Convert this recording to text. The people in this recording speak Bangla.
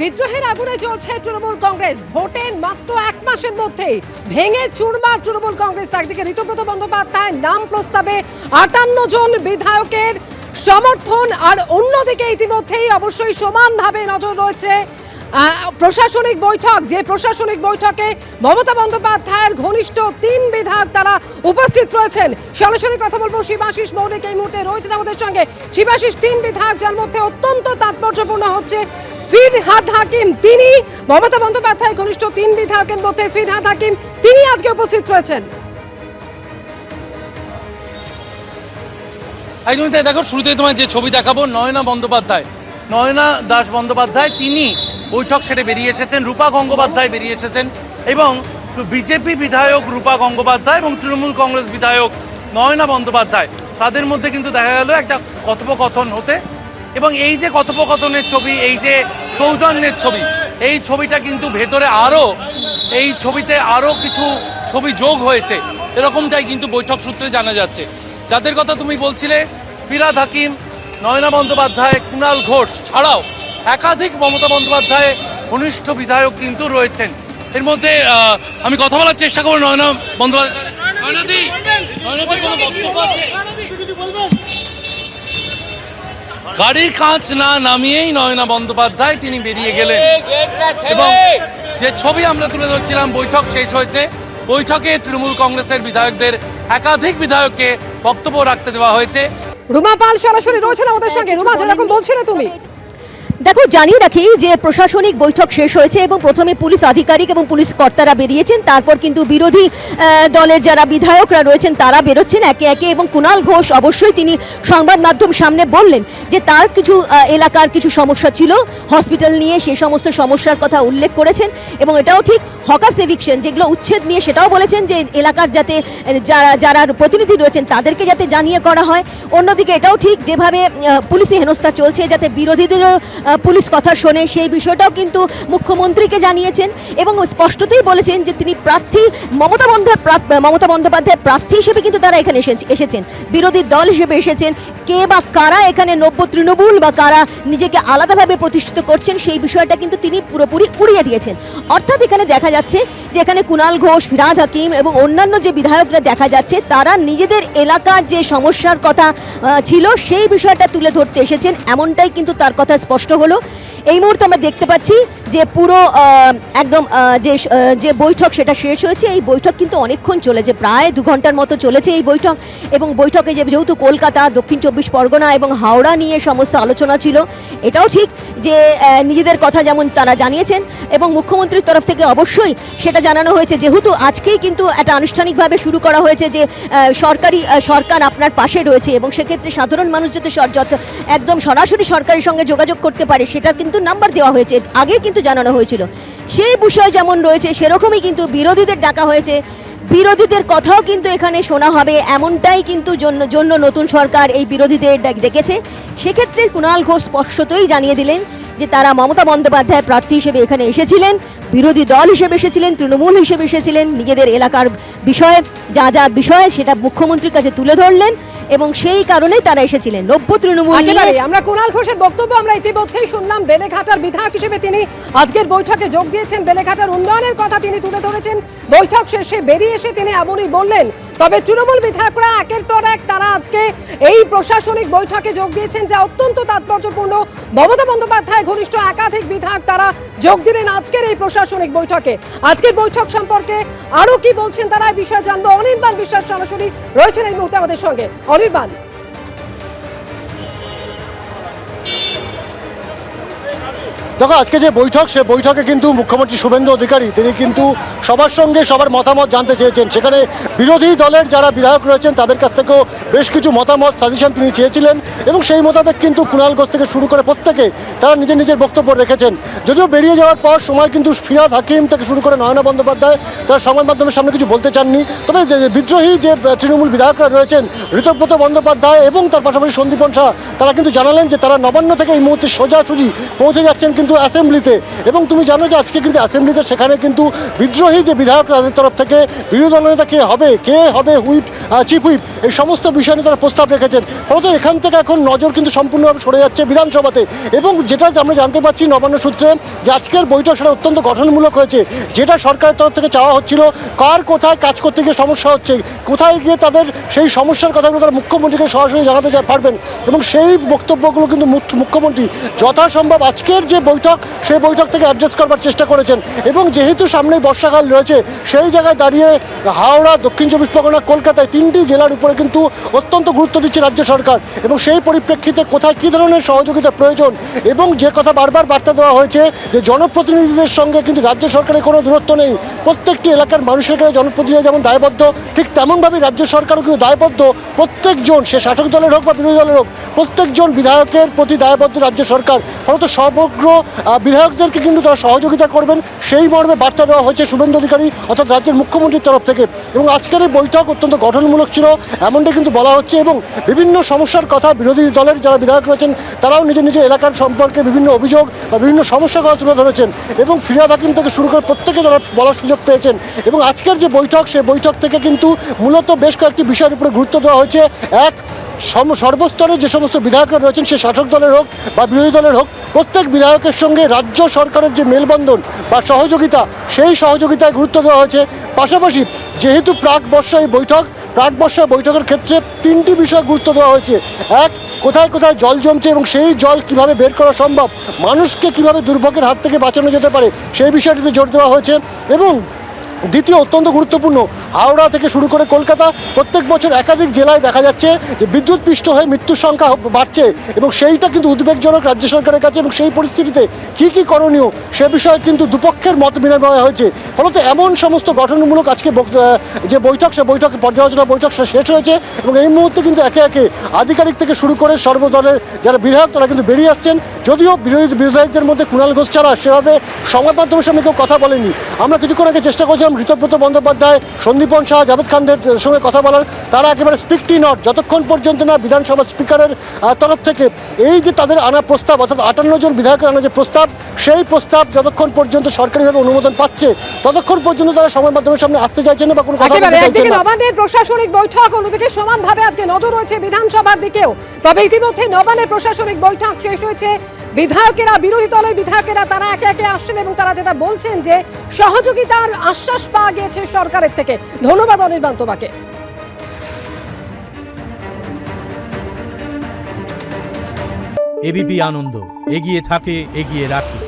বিদ্রোহের আগুনে জ্বলছে তৃণমূল কংগ্রেস। ভোটের মাত্র এক মাসের মধ্যেই ভেঙে চুরমার তৃণমূল কংগ্রেস। একদিকে ঋতব্রত বন্দ্যোপাধ্যায় নাম প্রস্তাবে 58 জন বিধায়কের সমর্থন, আর অন্যদিকে ইতিমধ্যেই অবশ্যই সমানভাবে নজর রয়েছে প্রশাসনিক বৈঠক, যে প্রশাসনিক বৈঠকে মমতা বন্দ্যোপাধ্যায়ের ঘনিষ্ঠ 3 বিধায়ক তারা উপস্থিত রয়েছেন। সরাসরি কথা বলবো শিবাশিস মৌলিক এই মুহূর্তে রয়েছেন আমাদের সঙ্গে। শিবাশিস, 3 বিধায়ক যার মধ্যে অত্যন্ত তাৎপর্যপূর্ণ হচ্ছে ফিরহাদ হাকিম, তিনি মমতা বন্দ্যোপাধ্যায় ঘনিষ্ঠ 3 বিধায়কের মধ্যে ফিরহাদ হাকিম, তিনি আজকে উপস্থিত রয়েছেন। একদমই তাই। দেখো, শুরুতেই তোমার যে ছবি দেখাবো, নয়না দাস বন্দ্যোপাধ্যায় তিনি বৈঠক সেরে বেরিয়ে এসেছেন, রূপা গঙ্গোপাধ্যায় বেরিয়ে এসেছেন, এবং বিজেপি বিধায়ক রূপা গঙ্গোপাধ্যায় এবং তৃণমূল কংগ্রেস বিধায়ক নয়না বন্দ্যোপাধ্যায়, তাদের মধ্যে কিন্তু দেখা গেল একটা কথোপকথন হতে। এবং এই যে কথোপকথনের ছবি, এই যে সৌজন্যের ছবি, এই ছবিটা কিন্তু ভেতরে এই ছবিতে আরও কিছু ছবি যোগ হয়েছে, এরকমটাই কিন্তু বৈঠক সূত্রে জানা যাচ্ছে। যাদের কথা তুমি বলছিলে, ফিরহাদ হাকিম, নয়না বন্দ্যোপাধ্যায়, কুণাল ঘোষ ছাড়াও একাধিক মমতা বন্দ্যোপাধ্যায় ঘনিষ্ঠ বিধায়ক কিন্তু রয়েছেন। এর মধ্যে আমি কথা বলার চেষ্টা করবো নয়না বন্দ্যোপাধ্যায়। গাড়ির কাঁচ না নামিয়েই নয়না বন্দ্যোপাধ্যায় তিনি বেরিয়ে গেলেন, এবং যে ছবি আমরা তুলে ধরছিলাম, বৈঠক শেষ হয়েছে। বৈঠকে তৃণমূল কংগ্রেসের বিধায়কদের একাধিক বিধায়ককে বক্তব্য রাখতে দেওয়া হয়েছে। রুমা পাল সরাসরি রয়েছেন আমাদের সঙ্গে। রুমা, যেরকম বলছিলে তুমি, দেখো, জানিয়ে রাখি যে প্রশাসনিক বৈঠক শেষ হয়েছে এবং প্রথমে পুলিশ আধিকারিক এবং পুলিশ কর্তারা বেরিয়েছেন, তারপর কিন্তু বিরোধী দলের যারা বিধায়করা রয়েছেন তারা বেরোচ্ছেন একে একে। এবং কুণাল ঘোষ অবশ্যই তিনি সংবাদ মাধ্যম সামনে বললেন যে তার কিছু এলাকার কিছু সমস্যা ছিল হসপিটাল নিয়ে, সেই সমস্ত সমস্যার কথা উল্লেখ করেছেন। এবং এটাও ঠিক, হকার এভিকশন যেগুলো উচ্ছেদ নিয়ে, সেটাও বলেছেন যে এলাকার যাতে যারা প্রতিনিধি রয়েছেন তাদেরকে যাতে জানিয়ে করা হয়। অন্যদিকে এটাও ঠিক, যেভাবে পুলিশি হেনস্থা চলছে যাতে বিরোধীদেরও পুলিশ কথা শোনে, সেই বিষয়টাও কিন্তু মুখ্যমন্ত্রীকে জানিয়েছেন। এবং স্পষ্টতই বলেছেন যে তিনি প্রার্থী মমতা বন্দ্যোপাধ্যায় প্রার্থী হিসেবে কিন্তু তারা এখানে এসেছেন, বিরোধী দল হিসেবে এসেছেন। কে বা কারা এখানে নব্য তৃণমূল বা কারা নিজেকে আলাদাভাবে প্রতিষ্ঠিত করছেন, সেই বিষয়টা কিন্তু তিনি পুরোপুরি উড়িয়ে দিয়েছেন। অর্থাৎ এখানে দেখা যাচ্ছে যে এখানে কুণাল ঘোষ, ফিরহাদ হাকিম এবং অন্যান্য যে বিধায়করা দেখা যাচ্ছে তারা নিজেদের এলাকার যে সমস্যার কথা ছিল সেই বিষয়টা তুলে ধরতে এসেছেন, এমনটাই কিন্তু তার কথা স্পষ্ট হলো। এই মুহূর্তে আমরা দেখতে পাচ্ছি যে পুরো একদম যে বৈঠক সেটা শেষ হয়েছে। এই বৈঠক কিন্তু অনেকক্ষণ চলেছে, প্রায় 2 ঘন্টার মতো চলেছে এই বৈঠক। এবং বৈঠকে যেহেতু কলকাতা, দক্ষিণ 24 পরগনা এবং হাওড়া নিয়ে সমস্ত আলোচনা ছিল, এটাও ঠিক যে নিজেদের কথা যেমন তারা জানিয়েছেন, এবং মুখ্যমন্ত্রীর তরফ থেকে অবশ্যই সেটা জানানো হয়েছে, যেহেতু আজকেই কিন্তু একটা আনুষ্ঠানিকভাবে শুরু করা হয়েছে যে সরকার আপনার পাশে রয়েছে, এবং সেক্ষেত্রে সাধারণ মানুষ যাতে একদম সরাসরি সরকারের সঙ্গে যোগাযোগ করতে পারে সেটার কিন্তু নাম্বার দেওয়া হয়েছে, আগে কিন্তু জানানো হয়েছিল। সেই বিষয় যেমন রয়েছে সেরকমই কিন্তু বিরোধীদের ডাকা হয়েছে, বিরোধীদের কথাও কিন্তু এখানে শোনা হবে, এমনটাই কিন্তু জন্য নতুন সরকার এই বিরোধীদের ডেকেছে। সেক্ষেত্রে কুণাল ঘোষ স্পষ্টতই জানিয়ে দিলেন যে তারা মমতা বন্দ্যোপাধ্যায় প্রার্থী হিসেবে এখানে এসেছিলেন, বিরোধী দল হিসেবে এসেছিলেন, তৃণমূল হিসেবে এসেছিলেন, নিজেদের এলাকার বিষয়ে যা বিষয় সেটা মুখ্যমন্ত্রীর কাছে তুলে ধরলেন, এবং সেই কারণেই তারা এসেছিলেন নব্য তৃণমূল। আমরা কুণাল ঘোষের বক্তব্য আমরা ইতিমধ্যেই শুনলাম। বেলেঘাটার বিধায়ক হিসেবে তিনি আজকের বৈঠকে যোগ দিয়েছেন, বেলেঘাটার উন্নয়নের কথা তিনি তুলে ধরেছেন। বৈঠক শেষে বেরিয়ে এসে তিনি এমনই বললেন। তবে তৃণমূল বিধায়করা একের পর এক তারা আজকে এই প্রশাসনিক বৈঠকে যোগ দিয়েছেন, যা অত্যন্ত তাৎপর্যপূর্ণ। মমতা বন্দ্যোপাধ্যায় ঘনিষ্ঠ একাধিক বিধায়ক তারা যোগ দিলেন আজকের এই প্রশাসনিক বৈঠকে। আজকের বৈঠক সম্পর্কে আরো কি বলছেন তারা, এই বিষয়ে জানবো। অনির্বাণ বিশ্বাস সরাসরি রয়েছেন এই মুহূর্তে আমাদের সঙ্গে। অনির্বাণ, দেখো, আজকে যে বৈঠক, সে বৈঠকে কিন্তু মুখ্যমন্ত্রী শুভেন্দু অধিকারী তিনি কিন্তু সবার সঙ্গে সবার মতামত জানতে চেয়েছেন। সেখানে বিরোধী দলের যারা বিধায়ক রয়েছেন তাদের কাছ থেকেও বেশ কিছু মতামত, সাজেশন তিনি চেয়েছিলেন, এবং সেই মোতাবেক কিন্তু কুণাল ঘোষ থেকে শুরু করে প্রত্যেকে তারা নিজের বক্তব্য রেখেছেন। যদিও বেরিয়ে যাওয়ার পর সময় কিন্তু ফিরহাদ হাকিম থেকে শুরু করে নয়না বন্দ্যোপাধ্যায় তারা সংবাদ মাধ্যমের সামনে কিছু বলতে চাননি। তবে বিদ্রোহী যে তৃণমূল বিধায়করা রয়েছেন, ঋতব্রত বন্দ্যোপাধ্যায় এবং তার পাশাপাশি সন্দীপন শাহ, তারা কিন্তু জানালেন যে তারা নবান্ন থেকে এই মুহূর্তে সোজাসুজি পৌঁছে যাচ্ছেন কিন্তু কিন্তু অ্যাসেম্বলিতে, এবং তুমি জানো যে আজকে কিন্তু অ্যাসেম্বলিতে সেখানে কিন্তু বিদ্রোহী যে বিধায়ক তাদের তরফ থেকে বিরোধী দলনেতা কে হবে হুইপ, চিফ হুইপ, এই সমস্ত বিষয় নিয়ে তারা প্রস্তাব রেখেছেন। ফলত এখান থেকে এখন নজর কিন্তু সম্পূর্ণভাবে সরে যাচ্ছে বিধানসভাতে, এবং যেটা আমরা জানতে পারছি নবান্ন সূত্রে যে আজকের বৈঠক সেটা অত্যন্ত গঠনমূলক হয়েছে। যেটা সরকারের তরফ থেকে চাওয়া হচ্ছিল, কার কোথায় কাজ করতে গিয়ে সমস্যা হচ্ছে, কোথায় গিয়ে তাদের সেই সমস্যার কথাগুলো তারা মুখ্যমন্ত্রীকে সরাসরি জানাতে পারবেন, এবং সেই বক্তব্যগুলো কিন্তু মুখ্যমন্ত্রী যথাসম্ভব আজকের যে বৈঠক সেই বৈঠক থেকে অ্যাড্রেস করবার চেষ্টা করেছেন। এবং যেহেতু সামনেই বর্ষাকাল রয়েছে, সেই জায়গায় দাঁড়িয়ে হাওড়া, দক্ষিণ চব্বিশ পরগনা, কলকাতায় 3টি জেলার উপরে কিন্তু অত্যন্ত গুরুত্ব দিচ্ছে রাজ্য সরকার, এবং সেই পরিপ্রেক্ষিতে কোথায় কী ধরনের সহযোগিতা প্রয়োজন, এবং যে কথা বারবার বার্তা দেওয়া হয়েছে যে জনপ্রতিনিধিদের সঙ্গে কিন্তু রাজ্য সরকারের কোনো দূরত্ব নেই, প্রত্যেকটি এলাকার মানুষের কাছে জনপ্রতিনিধি যেমন দায়বদ্ধ, ঠিক তেমনভাবে রাজ্য সরকারও কিন্তু দায়বদ্ধ। প্রত্যেকজন, সে শাসক দলের হোক বা বিরোধী দলের হোক, প্রত্যেকজন বিধায়কের প্রতি দায়বদ্ধ রাজ্য সরকার। ফলত সমগ্র বিধায়কদেরকে কিন্তু তারা সহযোগিতা করবেন, সেই মর্মে বার্তা দেওয়া হয়েছে শুভেন্দু অধিকারী অর্থাৎ রাজ্যের মুখ্যমন্ত্রীর তরফ থেকে। এবং আজকের এই বৈঠক অত্যন্ত গঠনমূলক ছিল এমনটাই কিন্তু বলা হচ্ছে, এবং বিভিন্ন সমস্যার কথা বিরোধী দলের যারা বিধায়ক রয়েছেন তারাও নিজের নিজের এলাকার সম্পর্কে বিভিন্ন অভিযোগ বা বিভিন্ন সমস্যার কথা তুলে ধরেছেন, এবং ফিরহাদ হাকিম থেকে শুরু করে প্রত্যেকে তারা বলার সুযোগ পেয়েছেন। এবং আজকের যে বৈঠক, সেই বৈঠক থেকে কিন্তু মূলত বেশ কয়েকটি বিষয়ের উপরে গুরুত্ব দেওয়া হয়েছে। এক, সর্বস্তরে যে সমস্ত বিধায়করা রয়েছেন, সে শাসক দলের হোক বা বিরোধী দলের হোক, প্রত্যেক বিধায়কের সঙ্গে রাজ্য সরকারের যে মেলবন্ধন বা সহযোগিতা, সেই সহযোগিতায় গুরুত্ব দেওয়া হয়েছে। পাশাপাশি যেহেতু প্রাক বর্ষায় বৈঠকের ক্ষেত্রে 3টি বিষয় গুরুত্ব দেওয়া হয়েছে। এক, কোথায় কোথায় জল জমছে এবং সেই জল কিভাবে বের করা সম্ভব, মানুষকে কিভাবে দুর্ভোগের হাত থেকে বাঁচানো যেতে পারে, সেই বিষয়টিতে জোর দেওয়া হয়েছে। এবং দ্বিতীয়, অত্যন্ত গুরুত্বপূর্ণ, হাওড়া থেকে শুরু করে কলকাতা, প্রত্যেক বছর একাধিক জেলায় দেখা যাচ্ছে যে বিদ্যুৎপৃষ্ট হয়ে মৃত্যুর সংখ্যা বাড়ছে, এবং সেইটা কিন্তু উদ্বেগজনক রাজ্য সরকারের কাছে। এবং সেই পরিস্থিতিতে কী কী করণীয়, সে বিষয়ে কিন্তু দুপক্ষের মত বিনিময় হয়েছে। ফলত এমন সমস্ত গঠনমূলক আজকে যে বৈঠক, সে বৈঠক পর্যালোচনা বৈঠক শেষ হয়েছে, এবং এই মুহূর্তে কিন্তু একে একে আধিকারিক থেকে শুরু করে সর্বদলের যারা বিধায়ক তারা কিন্তু বেরিয়ে আসছেন। যদিও বিধায়কদের মধ্যে কুণাল ঘোষ ছাড়া সেভাবে সংবাদ মাধ্যমের সামনে কেউ কথা বলেনি। আমরা কিছুক্ষণ আগে চেষ্টা করছিলাম ঋতব্রত বন্দ্যোপাধ্যায়, সন্দীপন শাহ, জাভেদ খানদের সঙ্গে কথা বলার, তারা একেবারে স্পিকটি নট, যতক্ষণ পর্যন্ত না বিধানসভা স্পিকারের তরফ থেকে এই যে তাদের আনা প্রস্তাব, অর্থাৎ 58 জন বিধায়কের আনা যে প্রস্তাব, সেই প্রস্তাব যতক্ষণ পর্যন্ত সরকারিভাবে অনুমোদন পাচ্ছে ততক্ষণ পর্যন্ত তারা সংবাদ মাধ্যমের সামনে আসতে চাইছেন না বা কোনো কথা বলতে চাইছেন একদিকে না। নবান্নের প্রশাসনিক বৈঠক, অন্যদিকে সমানভাবে আজকে নজর রয়েছে বিধানসভার দিকেও। তবে ইতিমধ্যে নবান্নের প্রশাসনিক বৈঠক শেষ হয়েছে, বিধায়কেরা, বিরোধী দলের বিধায়কেরা তারা একে একে আসছেন, এবং তারা যেটা বলছেন যে সহযোগিতার আশ্বাস পাওয়া গিয়েছে সরকারের থেকে। ধন্যবাদ অনির্বাণ তোমাকে। এবিপি আনন্দ, এগিয়ে থাকে, এগিয়ে রাখে।